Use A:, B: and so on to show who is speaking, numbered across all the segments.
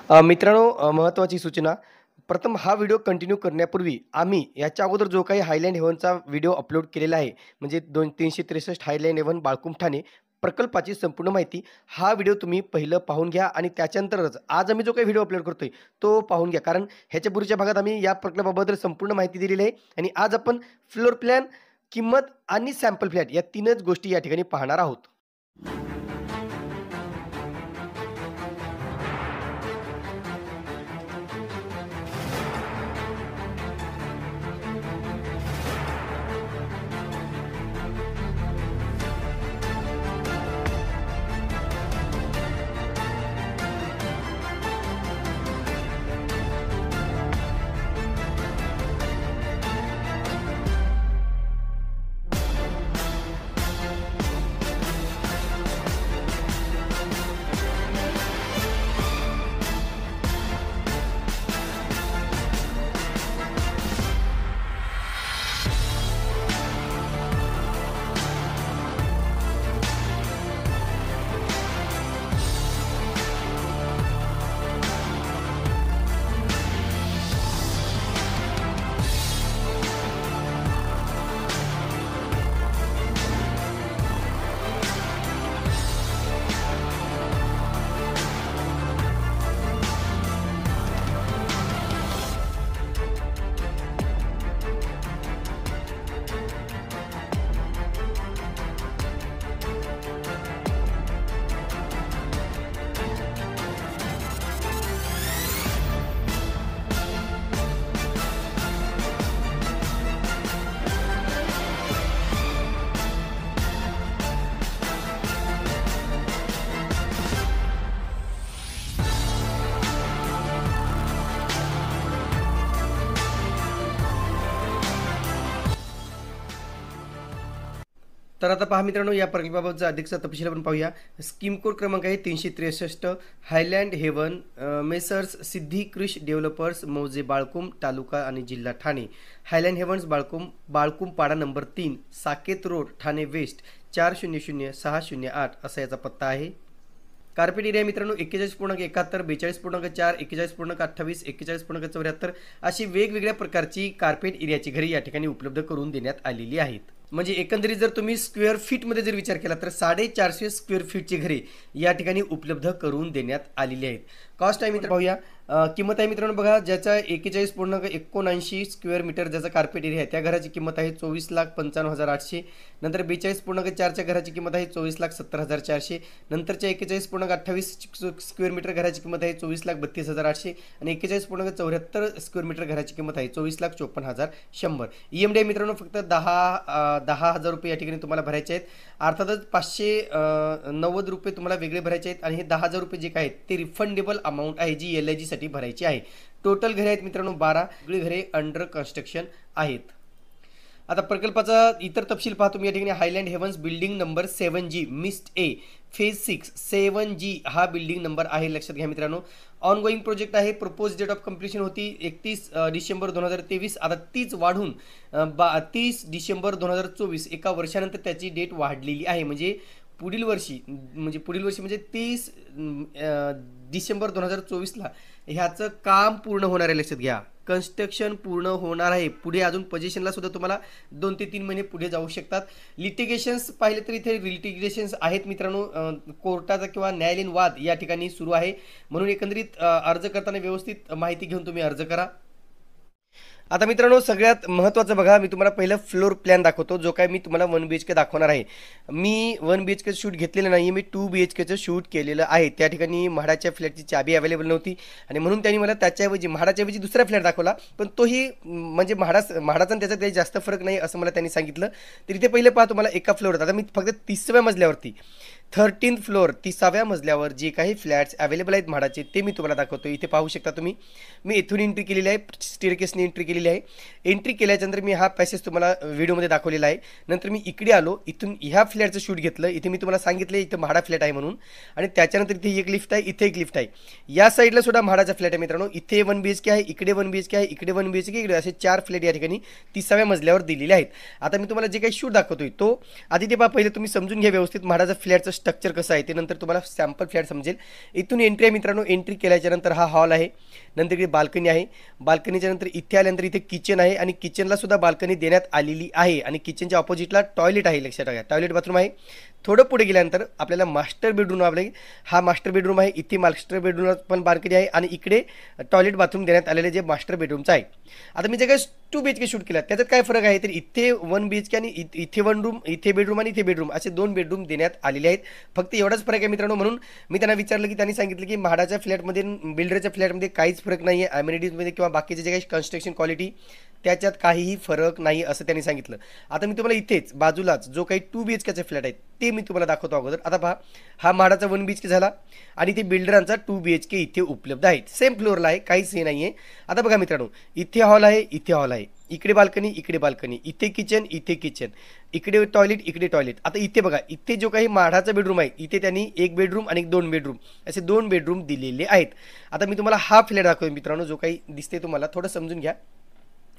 A: मित्रांनो, महत्त्वाची सूचना. प्रथम हा व्हिडिओ कंटिन्यू करण्यापूर्वी आम्ही याच्या अगोदर जो काही हायलँड हेवनचा व्हिडिओ अपलोड केलेला आहे, म्हणजे 363 हायलँड हेवन बाळकुम ठाणे प्रकल्पाची संपूर्ण माहिती, हा व्हिडिओ तुम्ही पहिलं पाहून घ्या आणि त्याच्यानंतरच आज आम्ही जो काही व्हिडिओ अपलोड करतोय, तो पाहून घ्या. कारण ह्याच्यापूर्वीच्या भागात आम्ही या प्रकल्पाबद्दल संपूर्ण माहिती दिलेली आहे आणि आज आपण फ्लोर प्लॅन, किंमत आणि सॅम्पल फ्लॅट या 3च गोष्टी या ठिकाणी पाहणार आहोत. तर आता पहा मित्रांनो, या प्रकल्पाबाबतचा अधिकचा तपशील आपण पाहूया. स्कीम कोड क्रमांक आहे 363. Highland haven, messrs Siddhi Krish developers, मौजे बाळकुम, तालुका आणि जिल्हा Thane. Highland havens Balkum, Balkum Pada number 3, Saket road, Thane west 400608 असा याचा पत्ता आहे. कार्पेट एरिया मित्रांनो 41.71, 42.4, 41.28, 41.74 अशी वेगवेगळ्या प्रकारची कार्पेट एरियाची घरे या ठिकाणी उपलब्ध करून देण्यात आलेली आहेत. म्हणजे एकंदरीत जर तुम्ही स्क्वेअर फीटमध्ये जर विचार केला तर 450 स्क्वेअर फीटची घरे या ठिकाणी उपलब्ध करून देण्यात आलेली आहेत. कॉस्ट आहे मित्र पाहूया. किंमत आहे मित्रांनो बघा, ज्याचा 41.79 स्क्वेअर मीटर ज्याचा कार्पेट एरिया आहे त्या घराची किंमत आहे 24,95,800. नंतर 42.4च्या घराची किंमत आहे 24,70,400. नंतरच्या 41.28 स्क्वेअर मीटर घराची किंमत आहे 24,32,800 आणि 41.74 स्क्वेअर मीटर घराची किंमत आहे 24,54,100. EMD आहे मित्रांनो फक्त 10,000 रुपये या ठिकाणी तुम्हाला भरायचे आहेत. अर्थातच 590 रुपये तुम्हाला वेगळे भरायचे आहेत आणि हे 10,000 रुपये जे काय आहेत ते रिफंडेबल अमाऊंट आहे जी LIG साठी भरायची आहे. टोटल घरे आहेत मित्रांनो 12. सगळी घरे अंडर कन्स्ट्रक्शन आहेत. आता प्रकल्पाचा इतर तपशील पाहतो मी या ठिकाणी. Highland heavens building number 7G mist A phase 6 7G हा बिल्डिंग नंबर आहे, लक्षात घ्या मित्रांनो. ऑनगोईंग प्रोजेक्ट आहे. प्रपोज डेट ऑफ कम्प्लिशन होती 31 डिसेंबर 2023. आता तीच वाढून 30 डिसेंबर 2024 एका वर्षानंतर त्याची डेट वाढलेली आहे. म्हणजे पुढील वर्षी म्हणजे 30 डिसेंबर 2024ला ह्याचं काम पूर्ण होणार आहे, लक्षात घ्या. कन्स्ट्रक्शन पूर्ण होणार आहे. पुढे अजून पोझिशनला सुद्धा तुम्हाला 2 ते 3 महिने पुढे जाऊ शकतात. लिटिगेशन्स पाहिले तर इथे लिटिगेशन्स आहेत मित्रांनो. कोर्टाचा किंवा न्यायालयीन वाद या ठिकाणी सुरू आहे. म्हणून एकंदरीत अर्ज करताना व्यवस्थित माहिती घेऊन तुम्ही अर्ज करा. आता मित्रांनो, सगळ्यात महत्त्वाचं बघा, मी तुम्हाला पहिलं फ्लोर प्लॅन दाखवतो जो काय मी तुम्हाला 1 BHK दाखवणार आहे. मी 1 BHK शूट घेतलेलं नाही, मी 2 BHKचं शूट केलेलं आहे. त्या ठिकाणी म्हाडाच्या फ्लॅटची चाबी अवेलेबल नव्हती आणि म्हणून त्यांनी मला त्याच्याऐवजी म्हाडाच्याऐवजी दुसरा फ्लॅट दाखवला. पण तोही म्हणजे म्हाडाचा आणि त्याचा काही जास्त फरक नाही असं मला त्यांनी सांगितलं. तर इथे पहिले पहा, तुम्हाला एका फ्लोअर, आता मी फक्त 30व्या मजल्यावरती 13th फ्लोअर 30व्या मजल्यावर जे काही फ्लॅट्स अवेलेबल आहेत म्हाडाचे ते मी तुम्हाला दाखवतो. इथे पाहू शकता तुम्ही, मी इथून एंट्री केलेली आहे, स्टेअरकेसने एंट्री केलेली आहे. एंट्री केल्याच्यानंतर मी हा पॅसेज तुम्हाला व्हिडिओमध्ये दाखवलेला आहे. नंतर मी इकडे आलो, इथून ह्या फ्लॅटचं शूट घेतलं. इथे मी तुम्हाला सांगितलं इथं म्हाडा फ्लॅट आहे म्हणून. आणि त्याच्यानंतर इथे एक लिफ्ट आहे, इथे एक लिफ्ट आहे. या साईडला सुद्धा म्हाडाचा फ्लॅट आहे मित्रांनो. इथे 1 BHK आहे, इकडे 1 BHK आहे, इकडे 1 BHK, इकडे असे 4 फ्लॅट या ठिकाणी 30व्या मजल्यावर दिलेले आहेत. आता मी तुम्हाला जे काही शूट दाखवतोय तो आधी ते पहा, पहिले तुम्ही समजून घ्या व्यवस्थित म्हाडाचा फ्लॅटचं स्ट्रक्चर कसं आहे ते नंतर तुम्हाला सॅम्पल फ्लॅट समजेल. इथून एंट्री आहे मित्रांनो. एंट्री केल्याच्या नंतर हा हॉल आहे, नंतर इकडे बाल्कनी आहे. बाल्कनीच्या नंतर इथे आल्यानंतर इथे किचन आहे आणि किचनला सुद्धा बाल्कनी देण्यात आलेली आहे आणि किचनच्या ऑपोजिटला टॉयलेट आहे. लक्षात ठेवा, टॉयलेट बाथरूम आहे. थोडं पुढे गेल्यानंतर आपल्याला मास्टर बेडरूम आपले, हा मास्टर बेडरूम आहे. इथे मास्टर बेडरूमला पण बाल्कनी आहे आणि इकडे टॉयलेट बाथरूम देण्यात आलेले जे मास्टर बेडरूमचं आहे. आता मी जे काही 2 BHK शूट केला त्याच्यात काय फरक आहे तर इथे 1 BHK आणि इथे 1 रूम, इथे बेडरूम आणि इथे बेडरूम असे 2 बेडरूम देण्यात आलेले आहेत. फक्त एवढाच फरक आहे मित्रांनो. म्हणून मी त्यांना विचारलं की त्यांनी सांगितलं की म्हाडाच्या फ्लॅटमध्ये बिल्डरच्या फ्लॅटमध्ये काहीच फरक नाही आहे. अमेनिटीजमध्ये किंवा बाकीचे जे काही कन्स्ट्रक्शन क्वालिटी त्याच्यात काहीही फरक नाही असं त्यांनी सांगितलं. आता मी तुम्हाला इथेच बाजूलाच जो काही 2 BHKचे फ्लॅट आहेत ते मी तुम्हाला दाखवतो अगोदर. आता पहा, हा म्हाडाचा 1 BHK झाला आणि ते बिल्डरांचा 2 BHK इथे उपलब्ध आहेत. सेम फ्लोअरला आहे, काहीच हे नाही आहे. आता बघा मित्रांनो, इथे हॉल आहे, इथे हॉल आहे, इकडे बाल्कनी, इकडे बाल्कनी, इथे किचन, इथे किचन, इकडे टॉयलेट, इकडे टॉयलेट. आता इथे बघा, इथे जो काही म्हाडाचा बेडरूम आहे इथे त्यांनी 1 बेडरूम आणि 2 बेडरूम असे 2 बेडरूम दिलेले आहेत. आता मी तुम्हाला हा फ्लॅट दाखवतो मित्रांनो, जो काही दिसते तुम्हाला थोडं समजून घ्या.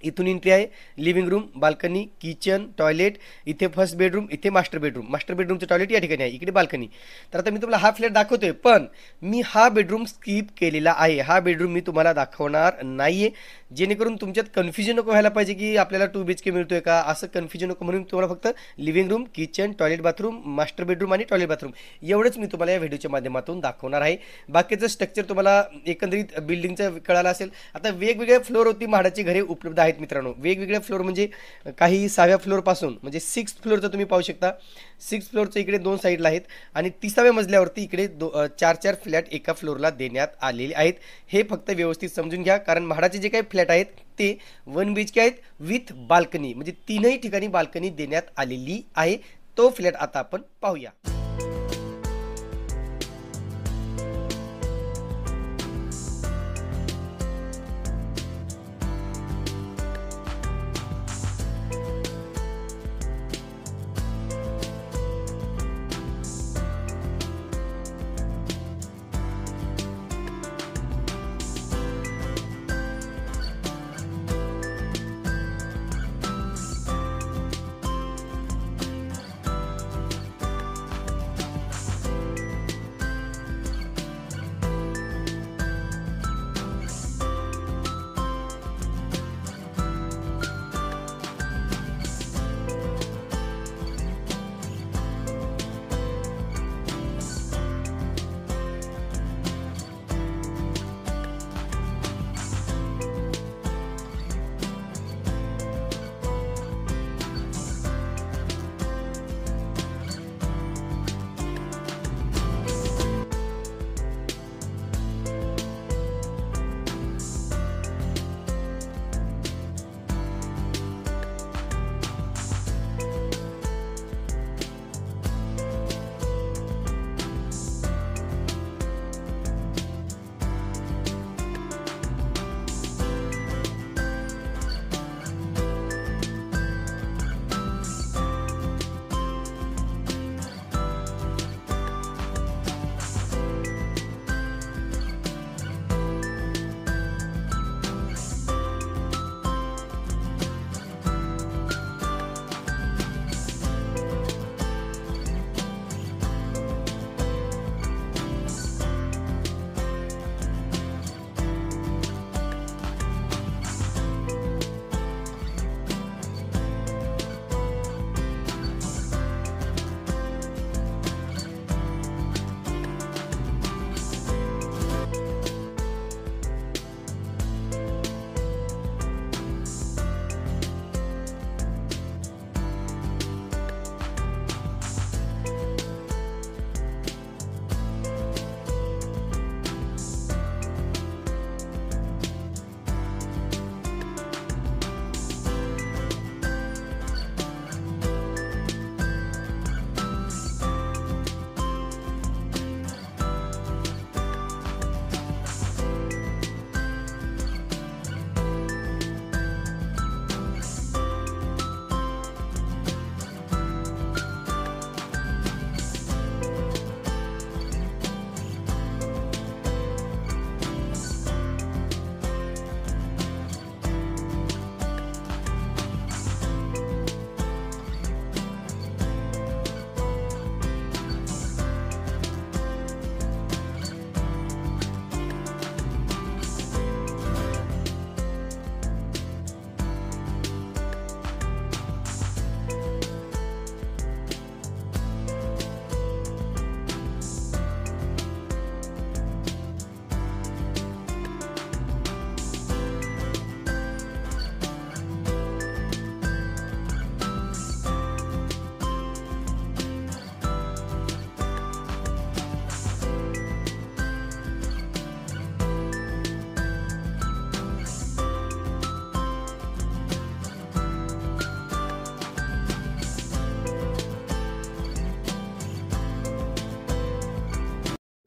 A: इथून एंट्री आहे, living room, balcony, kitchen, toilet, इथे फर्स्ट बेडरूम, इथे मास्टर बेडरूम, मास्टर बेडरूमचं टॉयलेट या ठिकाणी आहे, इकडे बाल्कनी. तर आता मी तुम्हाला हा फ्लॅट दाखवतोय पण मी हा बेडरूम स्किप केलेला आहे. हा बेडरूम मी तुम्हाला दाखवणार नाहीये, जेणेकरून तुमच्यात कन्फ्युजन नको व्हायला पाहिजे की आपल्याला 2 BHK मिळतोय का, असं कन्फ्युजन नको. म्हणून तुम्हाला फक्त living room, kitchen, toilet bathroom, master bedroom आणि टॉयलेट बाथरूम एवढंच मी तुम्हाला या व्हिडिओच्या माध्यमातून दाखवणार आहे. बाकीचं स्ट्रक्चर तुम्हाला एकंदरीत बिल्डिंगचं कळालं असेल. आता वेगवेगळ्या फ्लोअरवरती म्हाडाची घरे उपलब्ध आहेत मित्रांनो. वेगवेगळ्या फ्लोअर म्हणजे काही 6व्या फ्लोअरपासून म्हणजे 6th फ्लोअरचं तुम्ही पाहू शकता. 6th फ्लोअरचं इकडे 2 साईडला आहेत आणि 30व्या मजल्यावरती इकडे 4-4 फ्लॅट एका फ्लोअरला देण्यात आलेले आहेत. हे फक्त व्यवस्थित समजून घ्या, कारण म्हाडाचे जे काही फ्लॅट आहेत ते 1 BHK आहेत विथ बाल्कनी, म्हणजे 3ही ठिकाणी बाल्कनी देण्यात आलेली आहे. तो फ्लॅट आता आपण पाहूया.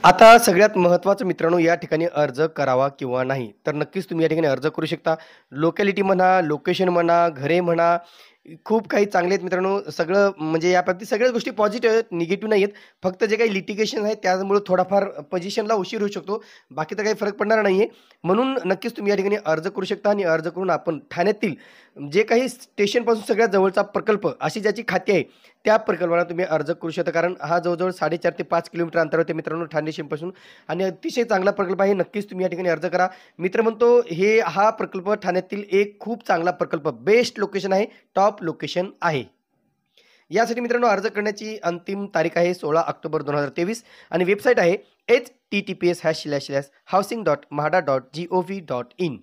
A: आता सगळ्यात महत्त्वाचं मित्रांनो, या ठिकाणी अर्ज करावा किंवा नाही. तर नक्कीच तुम्ही या ठिकाणी अर्ज करू शकता. लोकॅलिटी म्हणा, लोकेशन म्हणा, घरे म्हणा, खूप काही चांगले आहेत मित्रांनो. सगळं म्हणजे या बाबतीत सगळ्याच गोष्टी पॉझिटिव्ह आहेत, निगेटिव्ह नाही आहेत. फक्त जे काही लिटिगेशन आहे त्यामुळे थोडाफार पोझिशनला उशीर होऊ शकतो. बाकी तर काही फरक पडणार नाहीये. म्हणून नक्कीच तुम्ही या ठिकाणी अर्ज करू शकता आणि अर्ज करून आपण ठाण्यातील जे काही स्टेशनपासून सगळ्यात जवळचा प्रकल्प अशी ज्याची खाती आहे, त्या प्रकल्पाला तुम्ही अर्ज करू शकता. कारण हा जवळ-जवळ 4.5 ते 5 किलोमीटर अंतरावर मित्रांनो ठाणे स्टेशनपासून आणि अतिशय चांगला प्रकल्प आहे. नक्कीच तुम्ही या ठिकाणी अर्ज करा. मित्र म्हणतो हा प्रकल्प ठाण्यातील एक खूप चांगला प्रकल्प, बेस्ट लोकेशन आहे, टॉप लोकेशन आहे. यासाठी मित्रांनो अर्ज करण्याची अंतिम तारीख आहे 16 ऑक्टोबर 2023 आणि वेबसाईट आहे https://housing.mahada.gov.in.